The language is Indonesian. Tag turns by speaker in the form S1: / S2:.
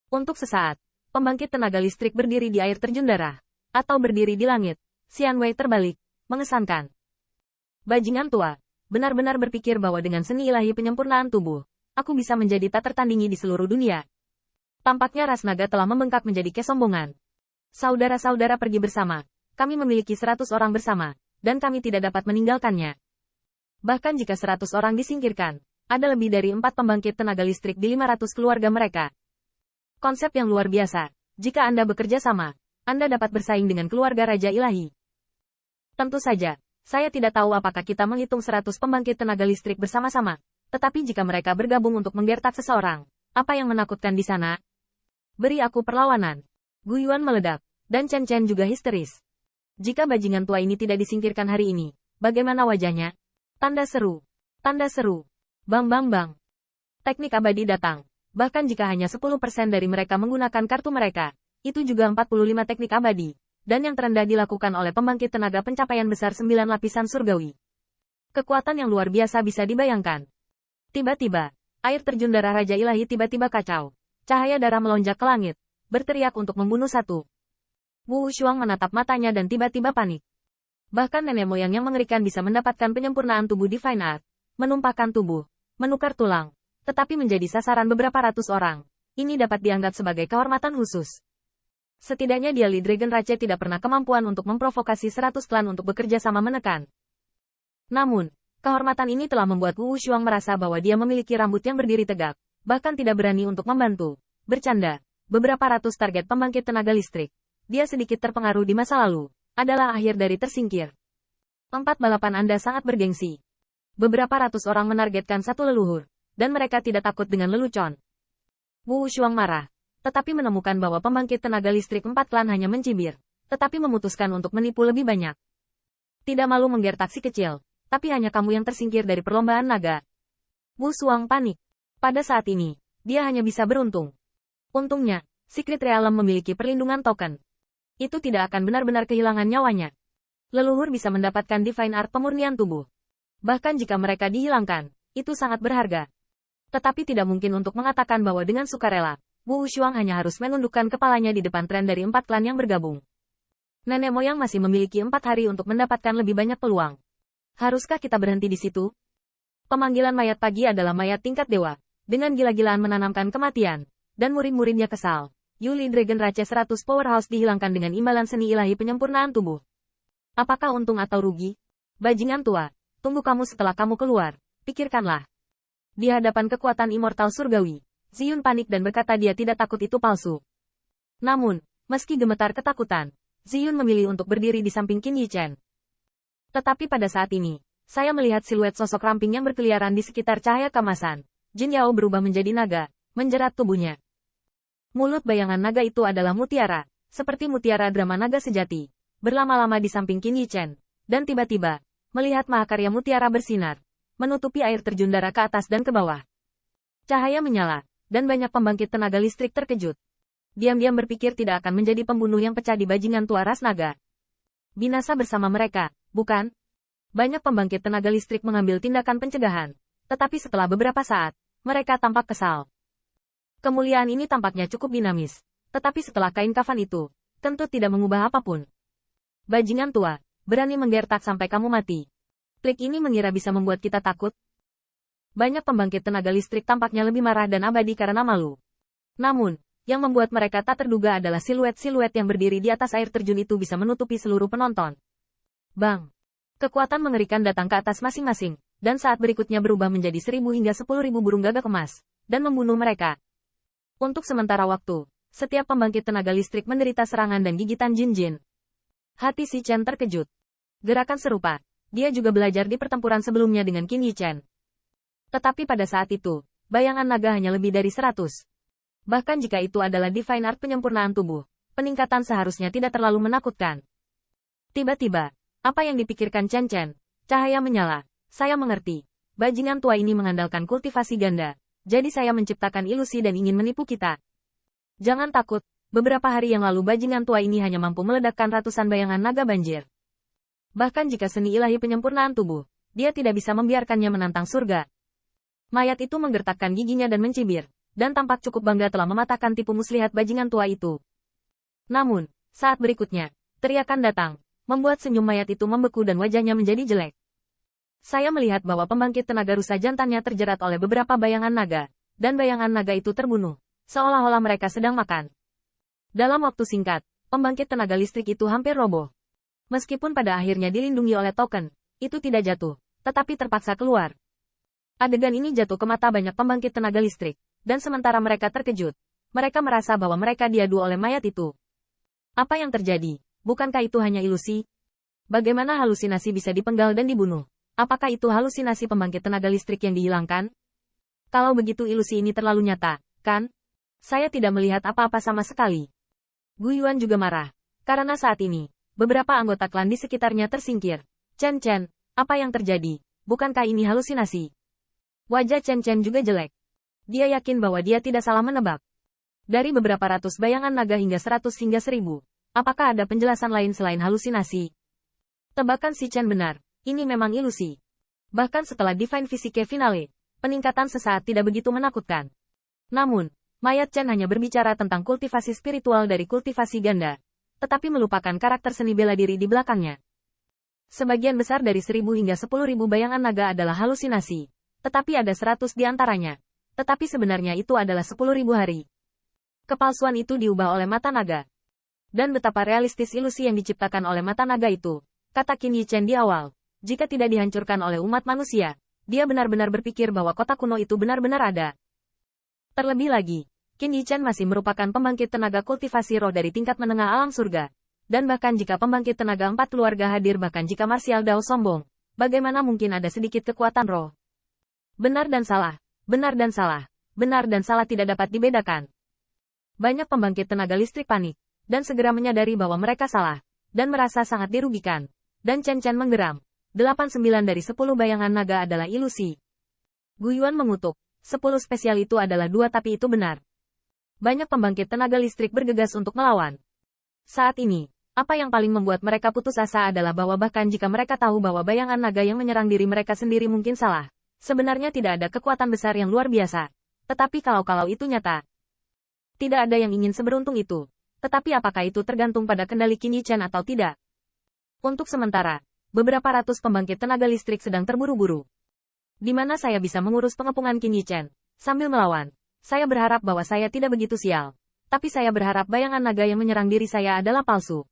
S1: Untuk sesaat, pembangkit tenaga listrik berdiri di air terjun darah, atau berdiri di langit. Xian Wei terbalik, mengesankan. Bajingan tua, benar-benar berpikir bahwa dengan seni ilahi penyempurnaan tubuh, aku bisa menjadi tak tertandingi di seluruh dunia. Tampaknya ras naga telah membengkak menjadi kesombongan. Saudara-saudara pergi bersama, kami memiliki 100 orang bersama, dan kami tidak dapat meninggalkannya. Bahkan jika 100 orang disingkirkan, ada lebih dari 4 pembangkit tenaga listrik di 500 keluarga mereka. Konsep yang luar biasa. Jika Anda bekerja sama, Anda dapat bersaing dengan keluarga Raja Ilahi. Tentu saja, saya tidak tahu apakah kita menghitung 100 pembangkit tenaga listrik bersama-sama, tetapi jika mereka bergabung untuk menggertak seseorang, apa yang menakutkan di sana? Beri aku perlawanan. Gu Yuan meledak, dan Chen Chen juga histeris. Jika bajingan tua ini tidak disingkirkan hari ini, bagaimana wajahnya? Tanda seru. Tanda seru. Bang bang bang. Teknik abadi datang. Bahkan jika hanya 10% dari mereka menggunakan kartu mereka, itu juga 45 teknik abadi, dan yang terendah dilakukan oleh pembangkit tenaga pencapaian besar 9 lapisan surgawi. Kekuatan yang luar biasa bisa dibayangkan. Tiba-tiba, air terjun darah Raja Ilahi tiba-tiba kacau. Cahaya darah melonjak ke langit, berteriak untuk membunuh satu. Wu Shuang menatap matanya dan tiba-tiba panik. Bahkan nenek moyang yang mengerikan bisa mendapatkan penyempurnaan tubuh di Fine Art, menumpahkan tubuh, menukar tulang, tetapi menjadi sasaran beberapa ratus orang. Ini dapat dianggap sebagai kehormatan khusus. Setidaknya dia Li Dragon Rache tidak pernah kemampuan untuk memprovokasi 100 klan untuk bekerja sama menekan. Namun, kehormatan ini telah membuat Wu Shuang merasa bahwa dia memiliki rambut yang berdiri tegak, bahkan tidak berani untuk membantu. Bercanda, beberapa ratus target pembangkit tenaga listrik. Dia sedikit terpengaruh di masa lalu, adalah akhir dari tersingkir. 4 balapan Anda sangat bergengsi. Beberapa ratus orang menargetkan satu leluhur, dan mereka tidak takut dengan lelucon. Wu Shuang marah, tetapi menemukan bahwa pembangkit tenaga listrik 4 klan hanya mencibir, tetapi memutuskan untuk menipu lebih banyak. Tidak malu menggertak si kecil, tapi hanya kamu yang tersingkir dari perlombaan naga. Wu Shuang panik. Pada saat ini, dia hanya bisa beruntung. Untungnya, Secret Realm memiliki perlindungan token. Itu tidak akan benar-benar kehilangan nyawanya. Leluhur bisa mendapatkan Divine Art pemurnian tubuh. Bahkan jika mereka dihilangkan, itu sangat berharga. Tetapi tidak mungkin untuk mengatakan bahwa dengan sukarela, Wu Shuang hanya harus menundukkan kepalanya di depan tren dari 4 klan yang bergabung. Nenek moyang masih memiliki 4 hari untuk mendapatkan lebih banyak peluang. Haruskah kita berhenti di situ? Pemanggilan mayat pagi adalah mayat tingkat dewa, dengan gila-gilaan menanamkan kematian, dan murid-muridnya kesal. Yuli Dragon Rache 100 Powerhouse dihilangkan dengan imbalan seni ilahi penyempurnaan tubuh. Apakah untung atau rugi? Bajingan tua, tunggu kamu setelah kamu keluar, pikirkanlah. Di hadapan kekuatan immortal surgawi, Ziyun panik dan berkata dia tidak takut itu palsu. Namun, meski gemetar ketakutan, Ziyun memilih untuk berdiri di samping Qin Yichen. Tetapi pada saat ini, saya melihat siluet sosok ramping yang berkeliaran di sekitar cahaya kemasan. Jin Yao berubah menjadi naga, menjerat tubuhnya. Mulut bayangan naga itu adalah mutiara, seperti mutiara drama naga sejati, berlama-lama di samping Qin Yichen, dan tiba-tiba, melihat mahakarya mutiara bersinar, menutupi air terjun darah ke atas dan ke bawah. Cahaya menyala, dan banyak pembangkit tenaga listrik terkejut. Diam-diam berpikir tidak akan menjadi pembunuh yang pecah di bajingan tua ras naga. Binasa bersama mereka, bukan? Banyak pembangkit tenaga listrik mengambil tindakan pencegahan, tetapi setelah beberapa saat, mereka tampak kesal. Kemuliaan ini tampaknya cukup dinamis, tetapi setelah kain kafan itu, tentu tidak mengubah apapun. Bajingan tua, berani menggertak sampai kamu mati. Klik ini mengira bisa membuat kita takut. Banyak pembangkit tenaga listrik tampaknya lebih marah dan abadi karena malu. Namun, yang membuat mereka tak terduga adalah siluet-siluet yang berdiri di atas air terjun itu bisa menutupi seluruh penonton. Bang! Kekuatan mengerikan datang ke atas masing-masing, dan saat berikutnya berubah menjadi 1000 hingga 10.000 burung gagak emas, dan membunuh mereka. Untuk sementara waktu, setiap pembangkit tenaga listrik menderita serangan dan gigitan jin-jin. Hati si Chen terkejut. Gerakan serupa, dia juga belajar di pertempuran sebelumnya dengan Qin Yichen. Tetapi pada saat itu, bayangan naga hanya lebih dari 100. Bahkan jika itu adalah Divine Art penyempurnaan tubuh, peningkatan seharusnya tidak terlalu menakutkan. Tiba-tiba, apa yang dipikirkan Chen Chen? Cahaya menyala. Saya mengerti. Bajingan tua ini mengandalkan kultivasi ganda. Jadi saya menciptakan ilusi dan ingin menipu kita. Jangan takut. Beberapa hari yang lalu bajingan tua ini hanya mampu meledakkan ratusan bayangan naga banjir. Bahkan jika seni ilahi penyempurnaan tubuh, dia tidak bisa membiarkannya menantang surga. Mayat itu menggertakkan giginya dan mencibir. dan tampak cukup bangga telah mematahkan tipu muslihat bajingan tua itu. Namun, saat berikutnya, teriakan datang, membuat senyum mayat itu membeku dan wajahnya menjadi jelek. Saya melihat bahwa pembangkit tenaga rusa jantannya terjerat oleh beberapa bayangan naga, dan bayangan naga itu terbunuh, seolah-olah mereka sedang makan. Dalam waktu singkat, pembangkit tenaga listrik itu hampir roboh. Meskipun pada akhirnya dilindungi oleh token, itu tidak jatuh, tetapi terpaksa keluar. Adegan ini jatuh ke mata banyak pembangkit tenaga listrik, dan sementara mereka terkejut, mereka merasa bahwa mereka diadu oleh mayat itu. Apa yang terjadi? Bukankah itu hanya ilusi? Bagaimana halusinasi bisa dipenggal dan dibunuh? Apakah itu halusinasi pembangkit tenaga listrik yang dihilangkan? Kalau begitu ilusi ini terlalu nyata, kan? Saya tidak melihat apa-apa sama sekali. Gu Yuan juga marah, karena saat ini, beberapa anggota klan di sekitarnya tersingkir. Chen Chen, apa yang terjadi? Bukankah ini halusinasi? Wajah Chen Chen juga jelek. Dia yakin bahwa dia tidak salah menebak. Dari beberapa ratus bayangan naga hingga 100 hingga 1000, apakah ada penjelasan lain selain halusinasi? Tebakan si Chen benar, ini memang ilusi. Bahkan setelah Divine Physique Finale, peningkatan sesaat tidak begitu menakutkan. Namun, mayat Chen hanya berbicara tentang kultivasi spiritual dari kultivasi ganda, tetapi melupakan karakter seni bela diri di belakangnya. Sebagian besar dari 1000 hingga 10.000 bayangan naga adalah halusinasi, tetapi ada 100 di antaranya. Tetapi sebenarnya itu adalah 10.000 hari. Kepalsuan itu diubah oleh mata naga. Dan betapa realistis ilusi yang diciptakan oleh mata naga itu, kata Qin Yichen di awal, jika tidak dihancurkan oleh umat manusia, dia benar-benar berpikir bahwa kota kuno itu benar-benar ada. Terlebih lagi, Qin Yichen masih merupakan pembangkit tenaga kultivasi roh dari tingkat menengah alam surga. Dan bahkan jika pembangkit tenaga 4 keluarga hadir, bahkan jika Martial Dao sombong, bagaimana mungkin ada sedikit kekuatan roh? Benar dan salah, benar dan salah, benar dan salah tidak dapat dibedakan. Banyak pembangkit tenaga listrik panik, dan segera menyadari bahwa mereka salah, dan merasa sangat dirugikan. Dan Chen Chen menggeram. 89 dari 10 bayangan naga adalah ilusi. Gu Yuan mengutuk. 10 spesial itu adalah 2 tapi itu benar. Banyak pembangkit tenaga listrik bergegas untuk melawan. Saat ini, apa yang paling membuat mereka putus asa adalah bahwa bahkan jika mereka tahu bahwa bayangan naga yang menyerang diri mereka sendiri mungkin salah, sebenarnya tidak ada kekuatan besar yang luar biasa. Tetapi kalau itu nyata, tidak ada yang ingin seberuntung itu. Tetapi apakah itu tergantung pada kendali Qin Yichen atau tidak? Untuk sementara, beberapa ratus pembangkit tenaga listrik sedang terburu-buru. Di mana saya bisa mengurus pengepungan Qin Yichen sambil melawan? Saya berharap bahwa saya tidak begitu sial. Tapi saya berharap bayangan naga yang menyerang diri saya adalah palsu.